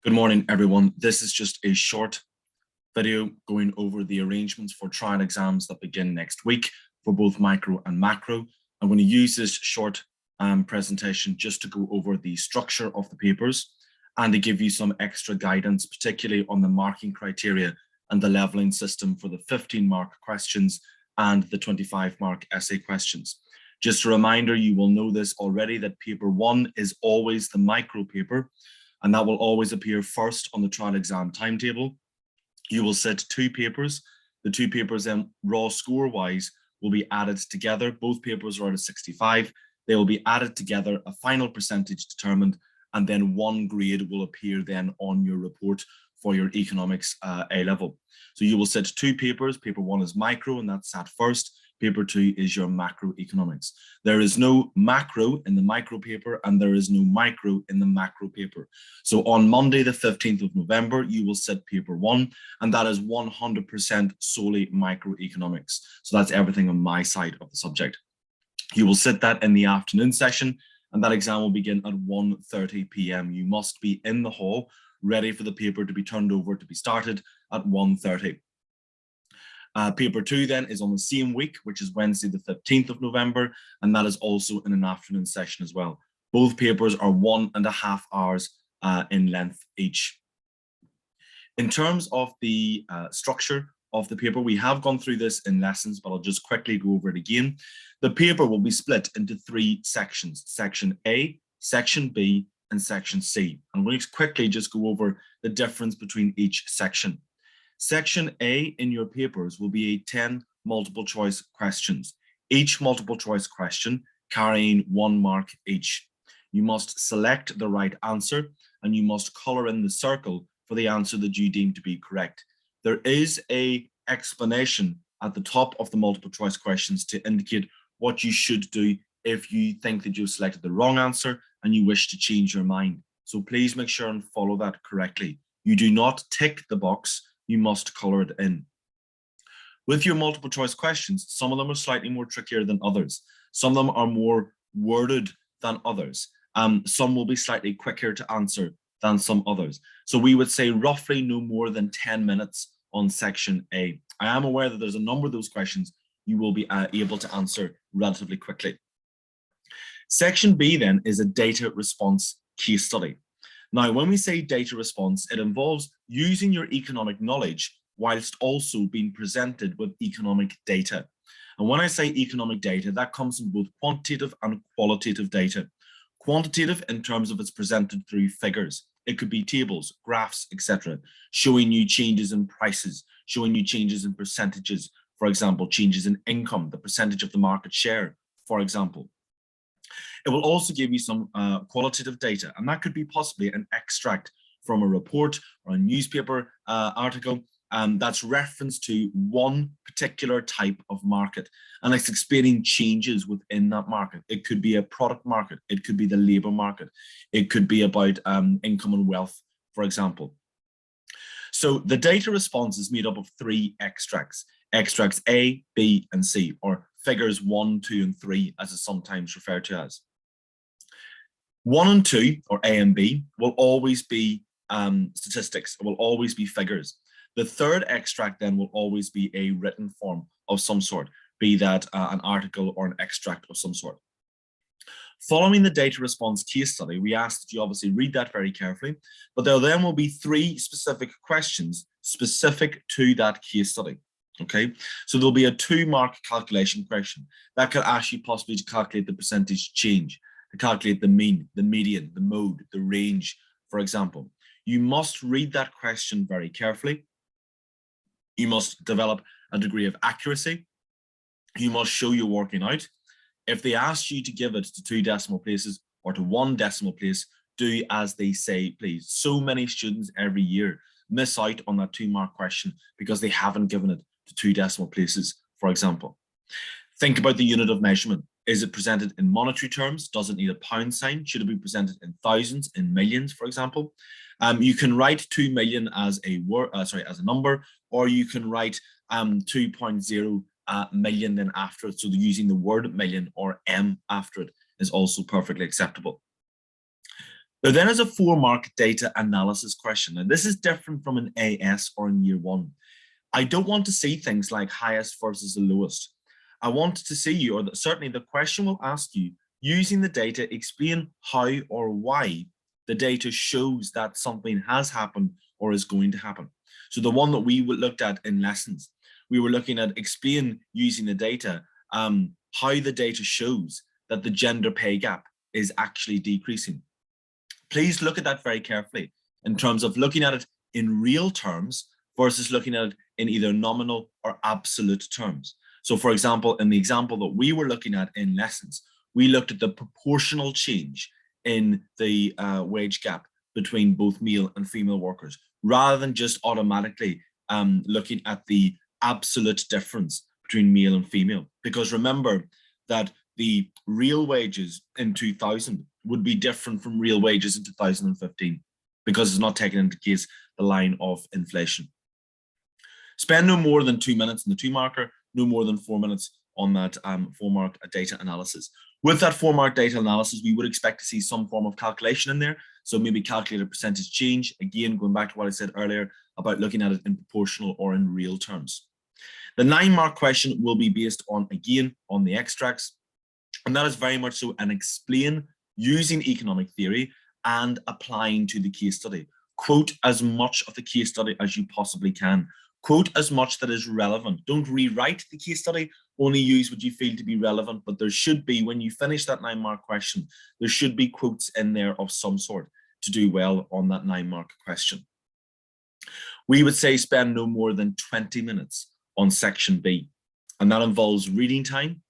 Good morning, everyone. This is just a short video going over the arrangements for trial exams that begin next week for both micro and macro. I'm going to use this short presentation just to go over the structure of the papers and to give you some extra guidance, particularly on the marking criteria and the leveling system for the 15-mark questions and the 25-mark essay questions. Just a reminder, you will know this already, that paper 1 is always the micro paper, and that will always appear first on the trial exam timetable. You will sit 2 papers. The 2 papers then, raw score-wise, will be added together. Both papers are out of 65. They will be added together, a final percentage determined, and then 1 grade will appear then on your report for your economics A level. So you will sit 2 papers. Paper 1 is micro, and that's sat first. Paper 2 is your macroeconomics. There is no macro in the micro paper, and there is no micro in the macro paper. So on Monday, the 15th of November, you will sit paper 1, and that is 100% solely microeconomics. So that's everything on my side of the subject. You will sit that in the afternoon session, and that exam will begin at 1:30 p.m. You must be in the hall, ready for the paper to be turned over to be started at 1:30. Paper 2 then is on the same week, which is Wednesday, the 15th of November, and that is also in an afternoon session as well. Both papers are 1.5 hours in length each. In terms of the structure of the paper, we have gone through this in lessons, but I'll just quickly go over it again. The paper will be split into 3 sections, Section A, Section B, and Section C. I'm going to quickly just go over the difference between each section. Section A in your papers will be 10 multiple choice questions, each multiple choice question carrying 1 mark each. You must select the right answer, and you must color in the circle for the answer that you deem to be correct. There is an explanation at the top of the multiple choice questions to indicate what you should do if you think that you've selected the wrong answer and you wish to change your mind. So please make sure and follow that correctly. You do not tick the box, you must color it in. With your multiple choice questions, some of them are slightly more trickier than others. Some of them are more worded than others. Some will be slightly quicker to answer than some others. So we would say roughly no more than 10 minutes on Section A. I am aware that there's a number of those questions you will be able to answer relatively quickly. Section B then is a data response case study. Now, when we say data response, it involves using your economic knowledge whilst also being presented with economic data. And when I say economic data, that comes from both quantitative and qualitative data. Quantitative in terms of it's presented through figures. It could be tables, graphs, etc., showing you changes in prices, showing you changes in percentages, for example, changes in income, the percentage of the market share, for example. It will also give you some qualitative data, and that could be possibly an extract from a report or a newspaper article that's reference to one particular type of market, and it's explaining changes within that market. It could be a product market, it could be the labor market, it could be about income and wealth, for example. So the data response is made up of 3 extracts, extracts A, B, and C, or figures 1, 2, and 3, as it's sometimes referred to as. 1 and 2, or A and B, will always be statistics. It will always be figures. The 3rd extract then will always be a written form of some sort, be that an article or an extract of some sort. Following the data response case study, we ask that you obviously read that very carefully, but there then will be 3 specific questions specific to that case study. Okay, so there'll be a 2-mark calculation question that could ask you possibly to calculate the percentage change, to calculate the mean, the median, the mode, the range, for example. You must read that question very carefully. You must develop a degree of accuracy. You must show you're working out. If they ask you to give it to 2 decimal places or to 1 decimal place, do as they say, please. So many students every year miss out on that 2-mark question because they haven't given it to 2 decimal places, for example. Think about the unit of measurement. Is it presented in monetary terms? Does it need a pound sign? Should it be presented in thousands, in millions, for example? You can write 2 million as a word, as a number, or you can write 2.0 million then after it. So using the word million or M after it is also perfectly acceptable. There then is a 4-mark data analysis question. Now, this is different from an AS or in year 1. I don't want to see things like highest versus the lowest. I want to see you, or certainly the question will ask you, using the data, explain how or why the data shows that something has happened or is going to happen. So the one that we looked at in lessons, we were looking at explain using the data, how the data shows that the gender pay gap is actually decreasing. Please look at that very carefully in terms of looking at it in real terms versus looking at it in either nominal or absolute terms. So for example, in the example that we were looking at in lessons, we looked at the proportional change in the wage gap between both male and female workers, rather than just automatically looking at the absolute difference between male and female. Because remember that the real wages in 2000 would be different from real wages in 2015 because it's not taking into case the line of inflation. Spend no more than 2 minutes in the 2-marker, no more than 4 minutes on that 4-mark data analysis. With that 4-mark data analysis, we would expect to see some form of calculation in there. So maybe calculate a percentage change. Again, going back to what I said earlier about looking at it in proportional or in real terms. The 9-mark question will be based on, again, on the extracts. And that is very much so an explain using economic theory and applying to the case study. Quote as much of the case study as you possibly can. Quote as much that is relevant. Don't rewrite the case study, only use what you feel to be relevant, but there should be, when you finish that 9-mark question, there should be quotes in there of some sort to do well on that 9-mark question. We would say spend no more than 20 minutes on section B, and that involves reading time,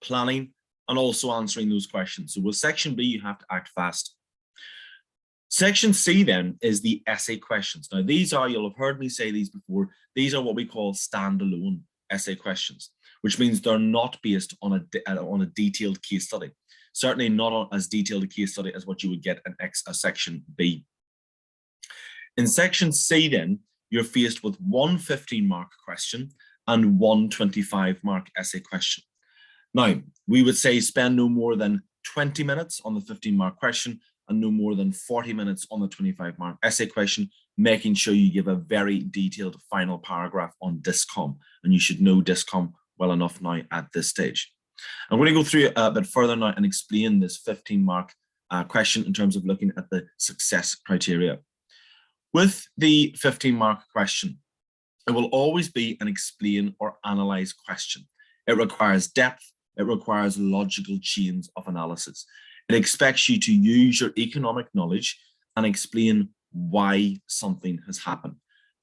planning, and also answering those questions. So with section B, you have to act fast. Section C then is the essay questions. Now these are, you'll have heard me say these before, these are what we call standalone essay questions, which means they're not based on a detailed case study. Certainly not as detailed a case study as what you would get in section B. In section C then, you're faced with one 15-mark question and one 25-mark essay question. Now, we would say spend no more than 20 minutes on the 15-mark question and no more than 40 minutes on the 25-mark essay question, making sure you give a very detailed final paragraph on DISCOM, and you should know DISCOM well enough now at this stage. I'm going to go through a bit further now and explain this 15-mark question in terms of looking at the success criteria. With the 15-mark question, it will always be an explain or analyze question. It requires depth, it requires logical chains of analysis. It expects you to use your economic knowledge and explain why something has happened.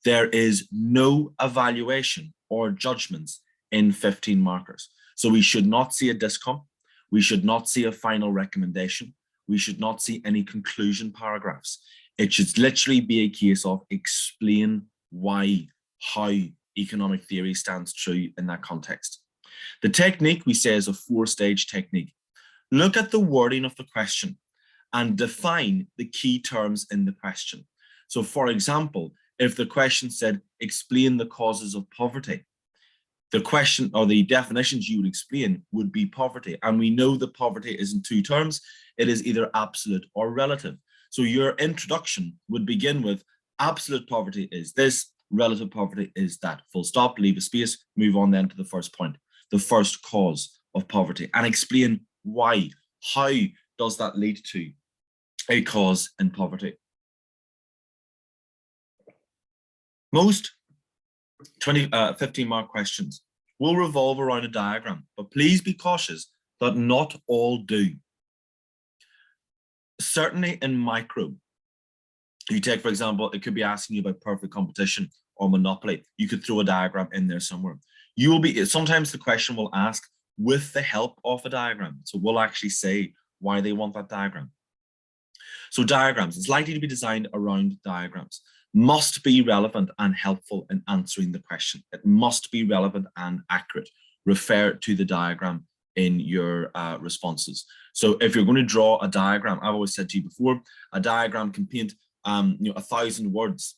There is no evaluation or judgments in 15 markers. So we should not see a DISCOM. We should not see a final recommendation. We should not see any conclusion paragraphs. It should literally be a case of explain why, how economic theory stands true in that context. The technique we say is a 4-stage technique. Look at the wording of the question and define the key terms in the question. So for example, if the question said, explain the causes of poverty, the question or the definitions you would explain would be poverty. And we know that poverty is in 2 terms. It is either absolute or relative. So your introduction would begin with absolute poverty is this, relative poverty is that. Full stop, leave a space, move on then to the first point, the first cause of poverty, and explain why. How does that lead to a cause in poverty? Most 15-mark questions will revolve around a diagram, but please be cautious that not all do. Certainly in micro, you take, for example, it could be asking you about perfect competition or monopoly. You could throw a diagram in there somewhere. You will be, sometimes the question will ask with the help of a diagram. So we'll actually say why they want that diagram. So diagrams, it's likely to be designed around diagrams, must be relevant and helpful in answering the question. It must be relevant and accurate. Refer to the diagram in your responses. So if you're going to draw a diagram, I've always said to you before, a diagram can paint 1,000 words.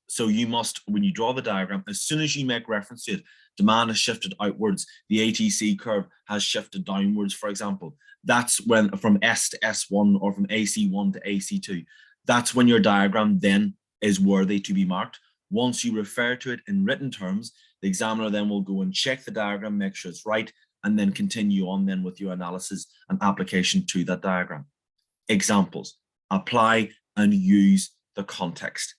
So you must, when you draw the diagram, as soon as you make reference to it, demand has shifted outwards, the ATC curve has shifted downwards, for example. That's when from S to S1 or from AC1 to AC2, that's when your diagram then is worthy to be marked. Once you refer to it in written terms, the examiner then will go and check the diagram, make sure it's right, and then continue on then with your analysis and application to that diagram. Examples: apply and use the context.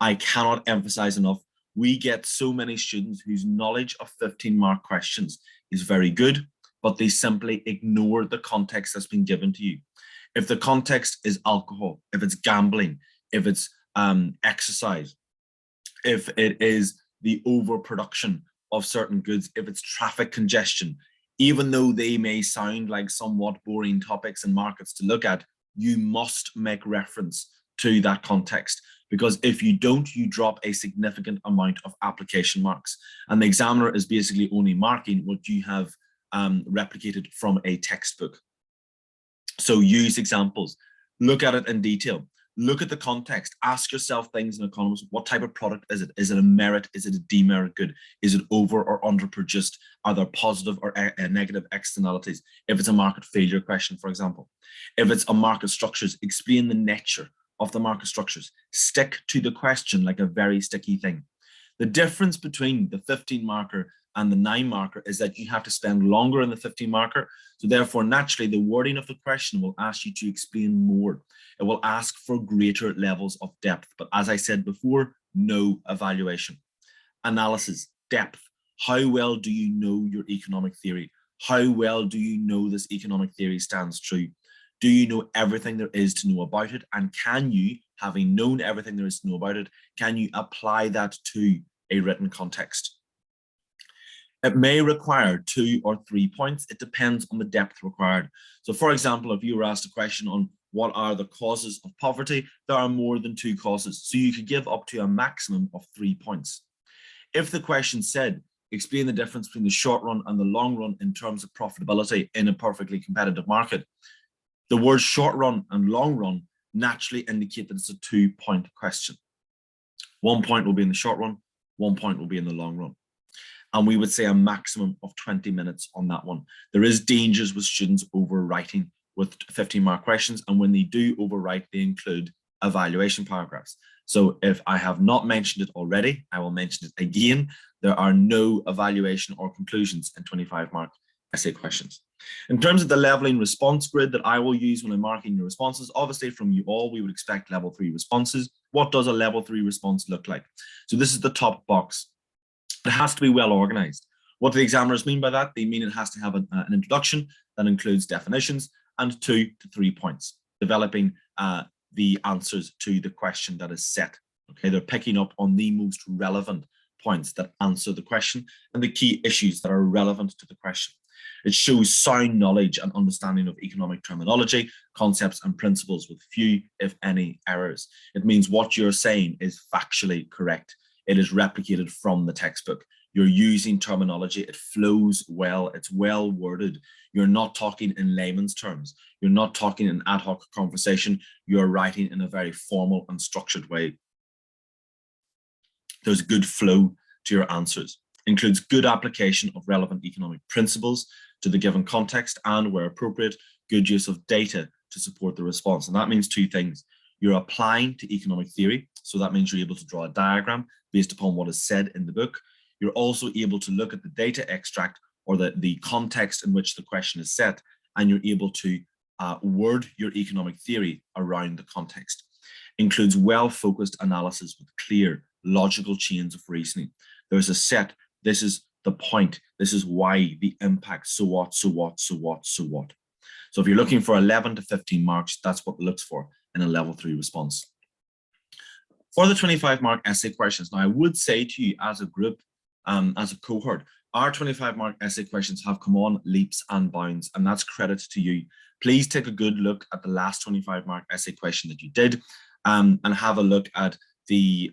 I cannot emphasize enough, we get so many students whose knowledge of 15-mark questions is very good, but they simply ignore the context that's been given to you. If the context is alcohol, if it's gambling, if it's exercise, if it is the overproduction of certain goods, if it's traffic congestion, even though they may sound like somewhat boring topics and markets to look at, you must make reference to that context, because if you don't, you drop a significant amount of application marks, and the examiner is basically only marking what you have replicated from a textbook. So use examples, look at it in detail, look at the context, ask yourself things in economics. What type of product is it? Is it a merit? Is it a demerit good? Is it over or underproduced? Are there positive or negative externalities? If it's a market failure question, for example. If it's a market structures, explain the nature of the market structures. Stick to the question like a very sticky thing. The difference between the 15 marker and the 9 marker is that you have to spend longer in the 15 marker. So therefore, naturally, the wording of the question will ask you to explain more. It will ask for greater levels of depth. But as I said before, no evaluation. Analysis, depth. How well do you know your economic theory? How well do you know this economic theory stands true? Do you know everything there is to know about it? And can you, having known everything there is to know about it, can you apply that to a written context? It may require 2 or 3 points. It depends on the depth required. So for example, if you were asked a question on what are the causes of poverty, there are more than 2 causes. So you could give up to a maximum of 3 points. If the question said, explain the difference between the short run and the long run in terms of profitability in a perfectly competitive market, the words short run and long run naturally indicate that it's a 2-point question. 1 point will be in the short run, 1 point will be in the long run. And we would say a maximum of 20 minutes on that one. There is dangers with students overwriting with 15-mark questions, and when they do overwrite, they include evaluation paragraphs. So if I have not mentioned it already, I will mention it again. There are no evaluation or conclusions in 25-mark essay questions. In terms of the leveling response grid that I will use when I'm marking your responses, obviously from you all, we would expect level 3 responses. What does a level 3 response look like? So this is the top box. It has to be well organized. What do the examiners mean by that? They mean it has to have an introduction that includes definitions and 2 to 3 points, developing the answers to the question that is set. Okay, they're picking up on the most relevant points that answer the question and the key issues that are relevant to the question. It shows sound knowledge and understanding of economic terminology, concepts, and principles with few, if any, errors. It means what you're saying is factually correct. It is replicated from the textbook. You're using terminology. It flows well. It's well worded. You're not talking in layman's terms. You're not talking in ad hoc conversation. You're writing in a very formal and structured way. There's good flow to your answers. Includes good application of relevant economic principles to the given context, and where appropriate, good use of data to support the response. And that means 2 things. You're applying to economic theory. So that means you're able to draw a diagram based upon what is said in the book. You're also able to look at the data extract or the context in which the question is set, and you're able to word your economic theory around the context. Includes well-focused analysis with clear, logical chains of reasoning. There's a set, this is the point, this is why, the impact, so what, so what, so what, so what. So if you're looking for 11 to 15 marks, that's what it looks for in a level 3 response. For the 25-mark essay questions, now I would say to you as a group, as a cohort, our 25-mark essay questions have come on leaps and bounds, and that's credit to you. Please take a good look at the last 25-mark essay question that you did, and have a look at the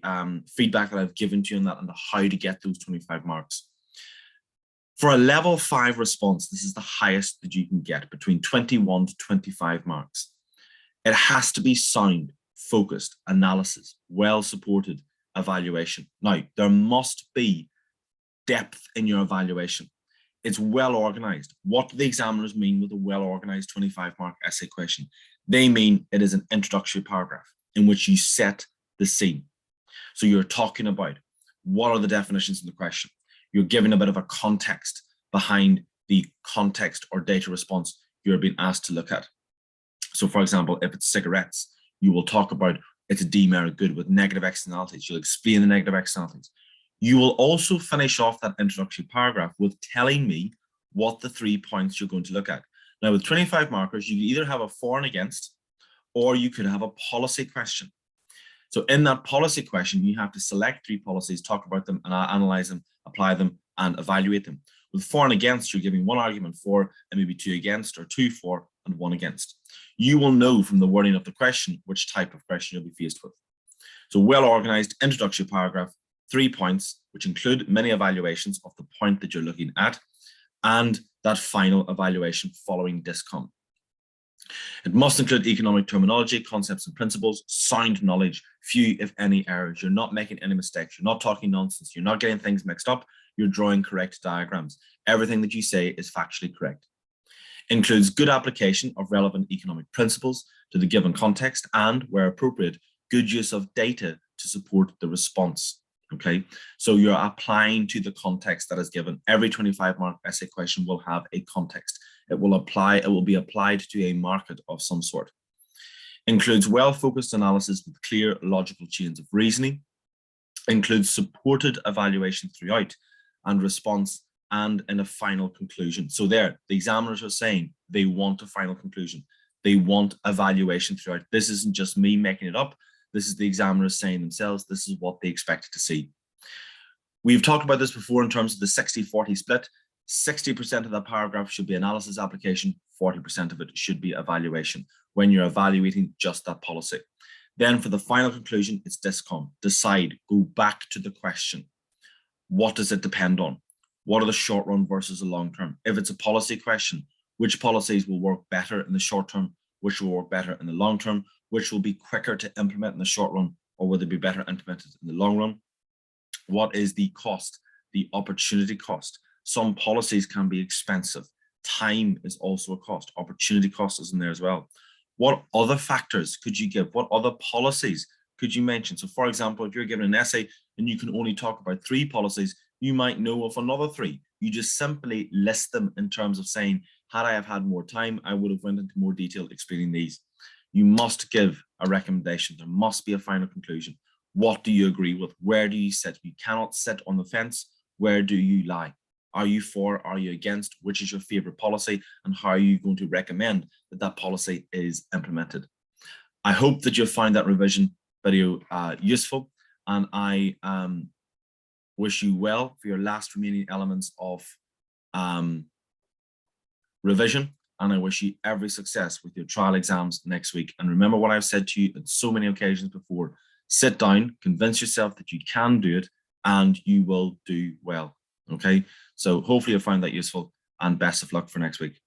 feedback that I've given to you on that and how to get those 25 marks. For a level 5 response, this is the highest that you can get, between 21 to 25 marks. It has to be sound, focused, analysis, well supported, evaluation. Now, there must be depth in your evaluation. It's well organized. What do the examiners mean with a well-organized 25-mark essay question? They mean it is an introductory paragraph in which you set the scene. So you're talking about what are the definitions in the question. You're giving a bit of a context behind the context or data response you're being asked to look at. So for example, if it's cigarettes, you will talk about it's a demerit good with negative externalities. You'll explain the negative externalities. You will also finish off that introductory paragraph with telling me what the 3 points you're going to look at. Now with 25 markers, you can either have a for and against, or you could have a policy question. So in that policy question, you have to select 3 policies, talk about them, and analyze them, apply them, and evaluate them. With for and against, you're giving 1 argument for, and maybe 2 against, or 2 for, and 1 against. You will know from the wording of the question which type of question you'll be faced with. So well-organized introductory paragraph, 3 points, which include many evaluations of the point that you're looking at, and that final evaluation following discom. It must include economic terminology, concepts and principles, sound knowledge, few if any errors. You're not making any mistakes. You're not talking nonsense. You're not getting things mixed up. You're drawing correct diagrams. Everything that you say is factually correct. Includes good application of relevant economic principles to the given context and, where appropriate, good use of data to support the response. Okay, so you're applying to the context that is given. Every 25-mark essay question will have a context. It will be applied to a market of some sort. Includes well-focused analysis with clear logical chains of reasoning. Includes supported evaluation throughout and response and in a final conclusion. So there, the examiners are saying they want a final conclusion. They want evaluation throughout. This isn't just me making it up. This is the examiners saying themselves, this is what they expect to see. We've talked about this before in terms of the 60-40 split. 60% of that paragraph should be analysis application, 40% of it should be evaluation when you're evaluating just that policy. Then for the final conclusion, it's discom. Decide, go back to the question. What does it depend on? What are the short run versus the long term? If it's a policy question, which policies will work better in the short term, which will work better in the long term, which will be quicker to implement in the short run, or will they be better implemented in the long run? What is the cost, the opportunity cost? Some policies can be expensive. Time is also a cost. Opportunity cost is in there as well. What other factors could you give? What other policies could you mention? So for example, if you're given an essay and you can only talk about 3 policies, you might know of another 3. You just simply list them in terms of saying, had I have had more time, I would have went into more detail explaining these. You must give a recommendation. There must be a final conclusion. What do you agree with? Where do you sit? You cannot sit on the fence. Where do you lie? Are you for? Are you against? Which is your favorite policy? And how are you going to recommend that that policy is implemented? I hope that you'll find that revision video useful. And I wish you well for your last remaining elements of revision. And I wish you every success with your trial exams next week. And remember what I've said to you on so many occasions before. Sit down, convince yourself that you can do it, and you will do well. Okay, so hopefully you'll find that useful, and best of luck for next week.